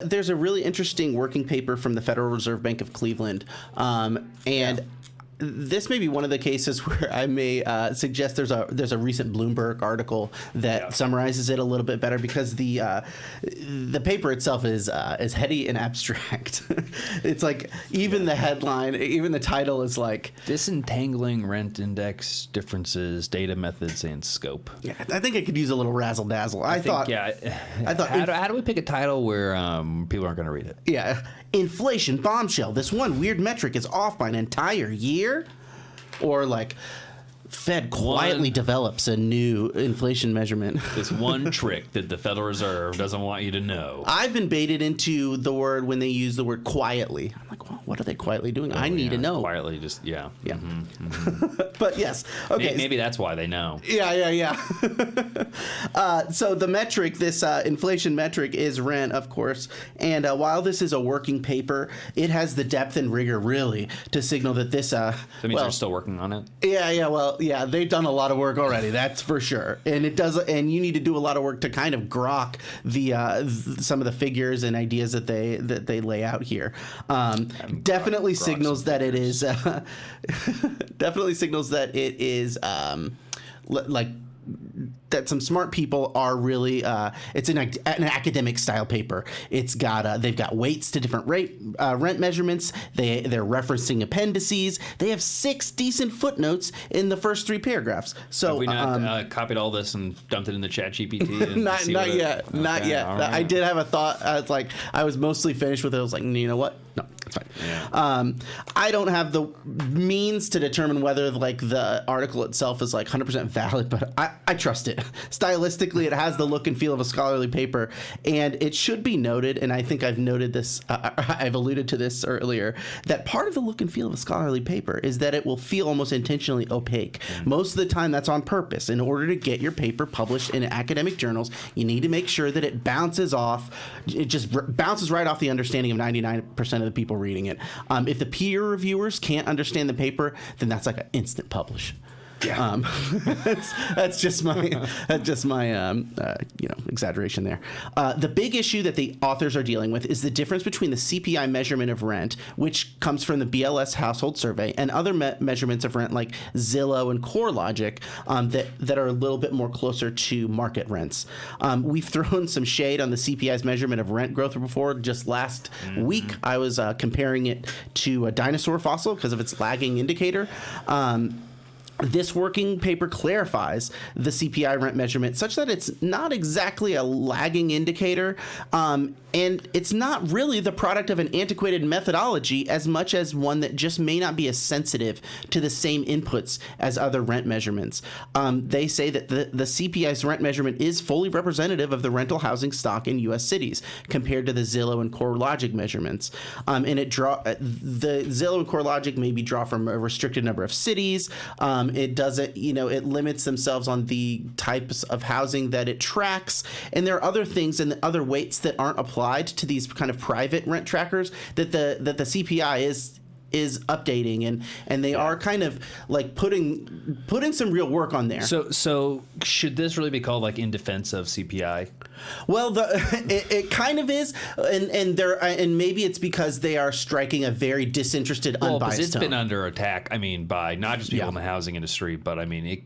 There's a really interesting working paper from the Federal Reserve Bank of Cleveland, and this may be one of the cases where I may suggest there's a recent Bloomberg article that summarizes it a little bit better, because the paper itself is heady and abstract. It's like even the headline, even the title is like disentangling rent index differences, data methods, and scope. Yeah, I think I could use a little razzle dazzle. I thought. How do we pick a title where people aren't going to read it? Yeah, inflation bombshell. This one weird metric is off by an entire year. Or like, Fed quietly develops a new inflation measurement. This one trick that the Federal Reserve doesn't want you to know. I've been baited into the word when they use the word quietly. I'm like, well, what are they quietly doing? I need to know. Quietly, just, Yeah. Mm-hmm. But yes. Okay. Maybe that's why they know. Yeah. So the metric, this inflation metric, is rent, of course. And while this is a working paper, it has the depth and rigor, really, to signal that this... That means they're still working on it? Yeah, they've done a lot of work already. That's for sure, and it does. And you need to do a lot of work to kind of grok the some of the figures and ideas that they lay out here. Definitely signals that it is. Definitely signals that it is like. That some smart people are really. It's an academic style paper. It's got they've got weights to different rent measurements. They're referencing appendices. They have 6 decent footnotes in the first 3 paragraphs. So have we not copied all this and dumped it in the Chat GPT? Not yet. Not yet. Right. I did have a thought. I was mostly finished with it. I was like, you know what? No, it's fine. Yeah. I don't have the means to determine whether like the article itself is like 100% valid, but I trust it. Stylistically, it has the look and feel of a scholarly paper, and it should be noted, and I think I've noted this, I've alluded to this earlier, that part of the look and feel of a scholarly paper is that it will feel almost intentionally opaque. Most of the time, that's on purpose. In order to get your paper published in academic journals, you need to make sure that it bounces off, it just bounces right off the understanding of 99% of the people reading it. If the peer reviewers can't understand the paper, then that's like an instant publish. Yeah, that's just my exaggeration there. The big issue that the authors are dealing with is the difference between the CPI measurement of rent, which comes from the BLS household survey, and other measurements of rent like Zillow and CoreLogic that are a little bit more closer to market rents. We've thrown some shade on the CPI's measurement of rent growth before. Just last week, I was comparing it to a dinosaur fossil because of its lagging indicator. This working paper clarifies the CPI rent measurement such that it's not exactly a lagging indicator, and it's not really the product of an antiquated methodology as much as one that just may not be as sensitive to the same inputs as other rent measurements. They say that the CPI's rent measurement is fully representative of the rental housing stock in U.S. cities compared to the Zillow and CoreLogic measurements. And the Zillow and CoreLogic maybe draw from a restricted number of cities. It doesn't, it limits themselves on the types of housing that it tracks. And there are other things and other weights that aren't applied to these kind of private rent trackers that the CPI is updating, and they are kind of like putting some real work on there. So should this really be called like in defense of CPI? Well, it kind of is, and maybe it's because they are striking a very disinterested, unbiased it's tone. been under attack. I mean, by not just people in the housing industry, but I mean,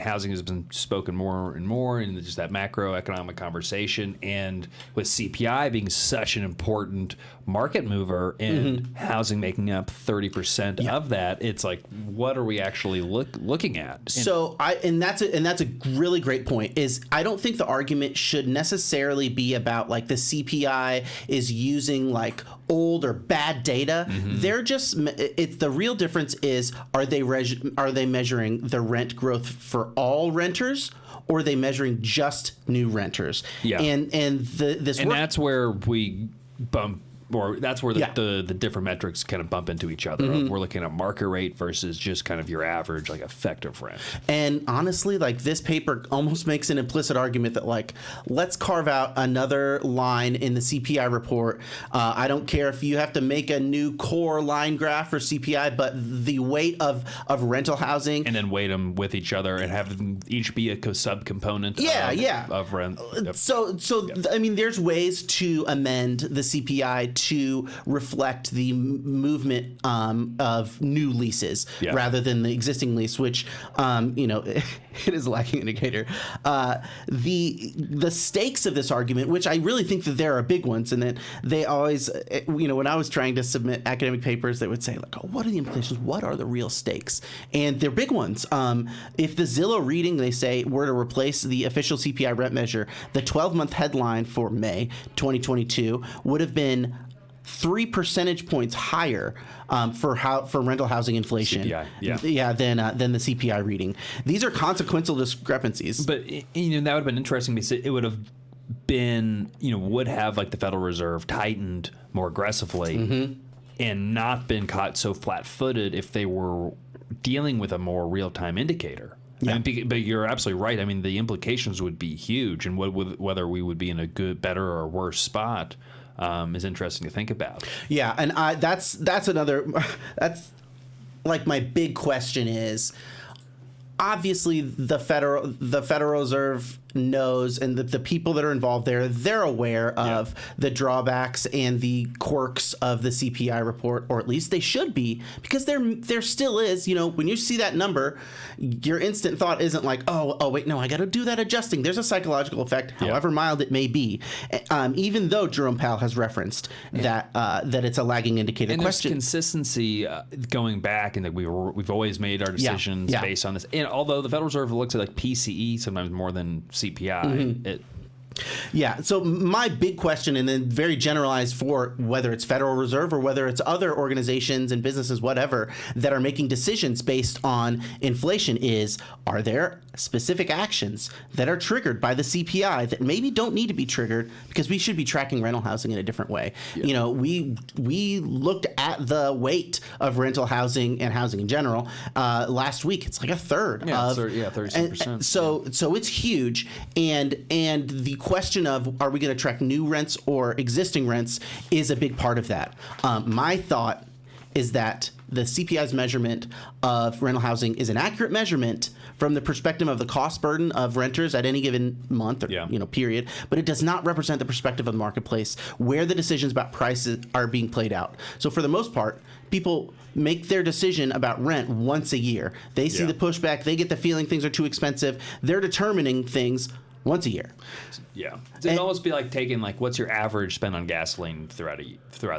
housing has been spoken more and more in just that macroeconomic conversation, and with CPI being such an important market mover and housing making up 30% of that, it's like, what are we actually looking at? That's a really great point. Is I don't think the argument should necessarily be about like the CPI is using like old or bad data. They're just the real difference is are they measuring the rent growth for all renters, or are they measuring just new renters? Yeah, and that's where we bump or that's where the different metrics kind of bump into each other. We're looking at market rate versus just kind of your average like effective rent. And honestly, like this paper almost makes an implicit argument that like, let's carve out another line in the CPI report. I don't care if you have to make a new core line graph for CPI, but the weight of rental housing, and then weight them with each other and have them each be a subcomponent of rent. Yep. So I mean, there's ways to amend the CPI to reflect the movement of new leases rather than the existing lease, which it is a lagging indicator. The stakes of this argument, which I really think that there are big ones, and that they always, when I was trying to submit academic papers, they would say like, oh, what are the implications? What are the real stakes? And they're big ones. If the Zillow reading, they say, were to replace the official CPI rent measure, the 12-month headline for May 2022 would have been 3 percentage points higher for rental housing inflation than the CPI reading. These are consequential discrepancies. But that would have been interesting because it would have been would have like the Federal Reserve tightened more aggressively and not been caught so flat-footed if they were dealing with a more real-time indicator. Yeah. I mean, but you're absolutely right. I mean, the implications would be huge, and whether we would be in a good, better, or worse spot is interesting to think about. Yeah, and that's like my big question is, obviously the Federal Reserve knows, and the people that are involved there, they're aware of the drawbacks and the quirks of the CPI report, or at least they should be, because there still is, when you see that number, your instant thought isn't like, oh wait, no, I got to do that adjusting. There's a psychological effect, however mild it may be, even though Jerome Powell has referenced that it's a lagging indicator. And question. There's consistency going back, and that we've always made our decisions based on this. And although the Federal Reserve looks at like PCE sometimes more than CPI. So my big question, and then very generalized for whether it's Federal Reserve or whether it's other organizations and businesses, whatever, that are making decisions based on inflation is, are there specific actions that are triggered by the CPI that maybe don't need to be triggered because we should be tracking rental housing in a different way? Yeah. We looked at the weight of rental housing and housing in general last week. It's like a third of 36%. So it's huge, and the question of are we going to track new rents or existing rents is a big part of that. My thought is that the CPI's measurement of rental housing is an accurate measurement from the perspective of the cost burden of renters at any given month or period, but it does not represent the perspective of the marketplace where the decisions about prices are being played out. So for the most part, people make their decision about rent once a year. They see the pushback, they get the feeling things are too expensive. They're determining things once a year. Yeah. It'd almost be like taking what's your average spend on gasoline throughout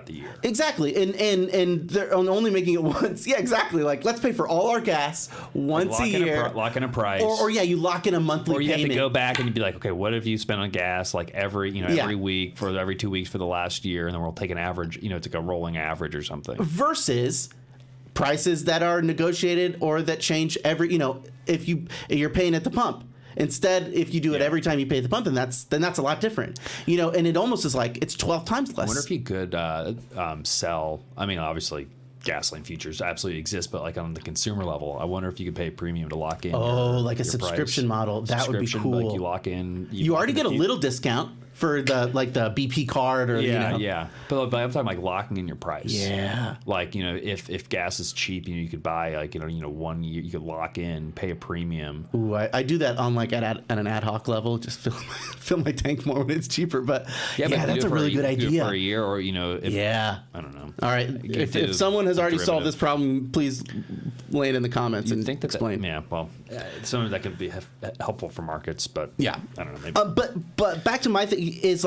the year. Exactly. And they're only making it once. Yeah, exactly. Like, let's pay for all our gas once a year. Lock in a price. Or you lock in a monthly payment. Or you have to go back and you'd be like, okay, what have you spent on gas every week for every 2 weeks for the last year, and then we'll take an average, it's like a rolling average or something. Versus prices that are negotiated or that change every, if you're paying at the pump. Instead, if you do it every time you pay the pump, then that's a lot different. And it almost is like it's 12 times less. I wonder if you could sell. I mean, obviously, gasoline futures absolutely exist, but on the consumer level, I wonder if you could pay a premium to lock in. Like a subscription model. That would be cool. Like you lock in. You already get a little discount for the BP card or But I'm talking locking in your price. Yeah. If gas is cheap, you could buy 1 year. You could lock in, pay a premium. Ooh, I do that on at an ad hoc level. Just fill my tank more when it's cheaper. But that's a really good idea for a year, or I don't know. All right, if someone has already solved this problem, please lay it in the comments and explain. Some of that could be helpful for markets, but I don't know. Maybe. But back to my thing is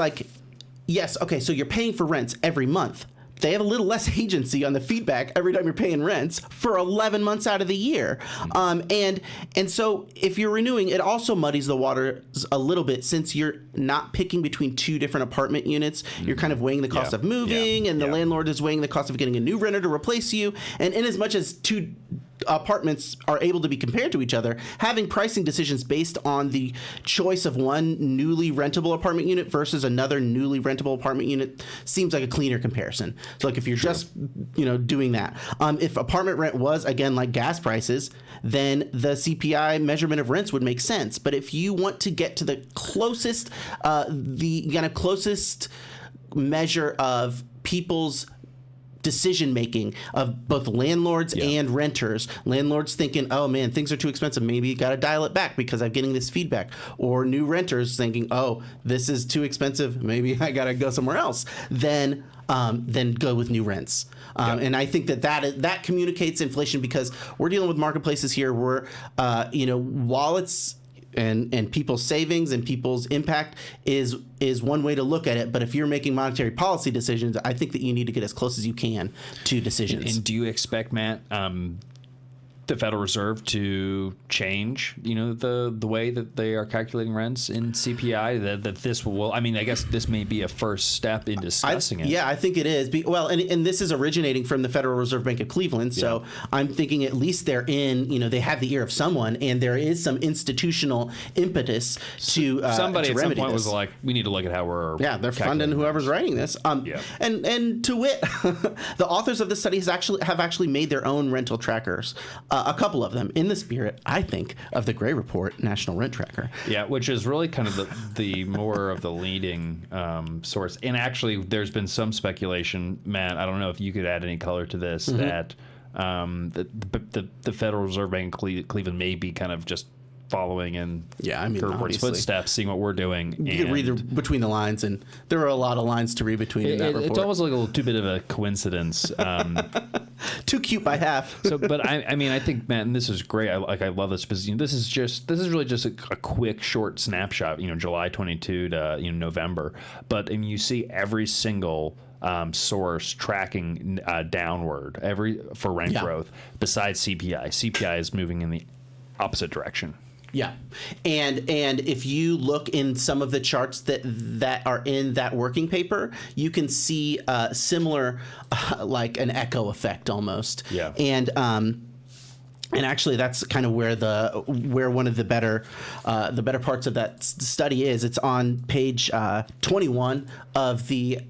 yes, okay, so you're paying for rents every month. They have a little less agency on the feedback every time you're paying rents for 11 months out of the year. And so if you're renewing, it also muddies the waters a little bit, since you're not picking between two different apartment units. You're kind of weighing the cost of moving, and the landlord is weighing the cost of getting a new renter to replace you. And in as much as two apartments are able to be compared to each other, having pricing decisions based on the choice of one newly rentable apartment unit versus another newly rentable apartment unit seems like a cleaner comparison. So like if you're just, doing that, if apartment rent was again like gas prices, then the CPI measurement of rents would make sense. But if you want to get to the closest, measure of people's decision making of both landlords and renters. Landlords thinking, oh man, things are too expensive. Maybe you got to dial it back because I'm getting this feedback. Or new renters thinking, oh, this is too expensive. Maybe I got to go somewhere else. Then go with new rents. And I think that communicates inflation because we're dealing with marketplaces here where, while it's and people's savings and people's impact is one way to look at it. But if you're making monetary policy decisions, I think that you need to get as close as you can to decisions. And do you expect, Matt, the Federal Reserve to change, the way that they are calculating rents in CPI? That this will, I guess this may be a first step in discussing it. Yeah, I think it is. And this is originating from the Federal Reserve Bank of Cleveland. So I'm thinking at least they're they have the ear of someone, and there is some institutional impetus to somebody to at some remedy point this. was like, we need to look at how we're they're funding whoever's writing this. And to wit, the authors of this study have actually made their own rental trackers. A couple of them in the spirit, I think, of the Gray Report National Rent Tracker. Yeah, which is really kind of the more of the leading source. And actually, there's been some speculation, Matt, I don't know if you could add any color to this, that the Federal Reserve Bank of Cleveland may be kind of just following in Gray Report's footsteps, seeing what we're doing. You can read between the lines, and there are a lot of lines to read between in that report. It's almost like a little too bit of a coincidence. Too cute by half. But I think, Matt, and this is great. I love this because this is really just a quick, short snapshot. July 22 to November. But you see every single source tracking downward for rent growth. Besides CPI, CPI is moving in the opposite direction. Yeah, and if you look in some of the charts that are in that working paper, you can see similar, like an echo effect almost. Yeah. And actually, that's kind of where one of the better parts of that study is. It's on page 21 of the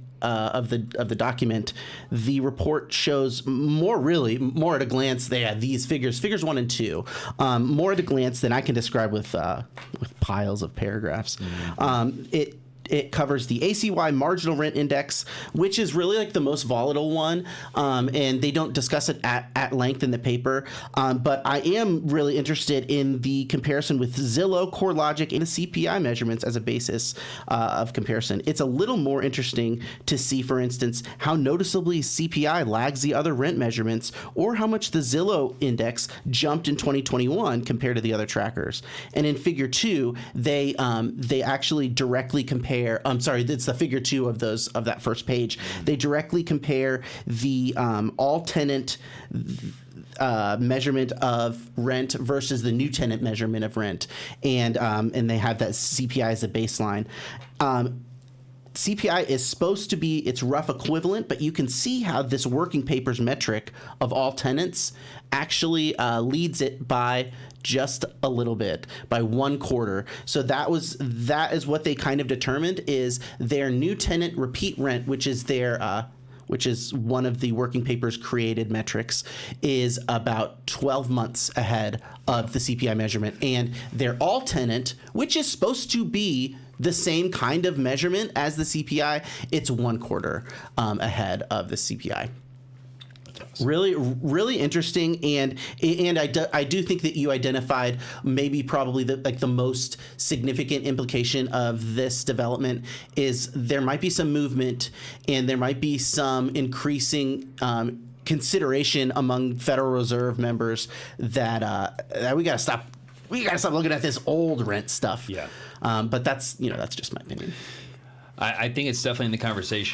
document. The report shows more at a glance. They had these figures 1 and 2, more at a glance than I can describe with piles of paragraphs. It covers the ACY marginal rent index, which is really like the most volatile one, and they don't discuss it at length in the paper. But I am really interested in the comparison with Zillow, CoreLogic, and the CPI measurements as a basis of comparison. It's a little more interesting to see, for instance, how noticeably CPI lags the other rent measurements, or how much the Zillow index jumped in 2021 compared to the other trackers. And in Figure 2, they actually directly compare. It's the Figure 2 of that first page. They directly compare the all tenant measurement of rent versus the new tenant measurement of rent, and they have that CPI as a baseline. CPI is supposed to be its rough equivalent, but you can see how this working paper's metric of all tenants actually leads it by just a little bit, by 1/4. So that is what they kind of determined is their new tenant repeat rent, which is one of the working paper's created metrics, is about 12 months ahead of the CPI measurement. And their all tenant, which is supposed to be the same kind of measurement as the CPI, it's 1/4 ahead of the CPI. Really, really interesting, and I do think that you identified probably the most significant implication of this development is there might be some movement, and there might be some increasing consideration among Federal Reserve members that we got to stop. We got to stop looking at this old rent stuff. Yeah. But that's just my opinion. I think it's definitely in the conversation.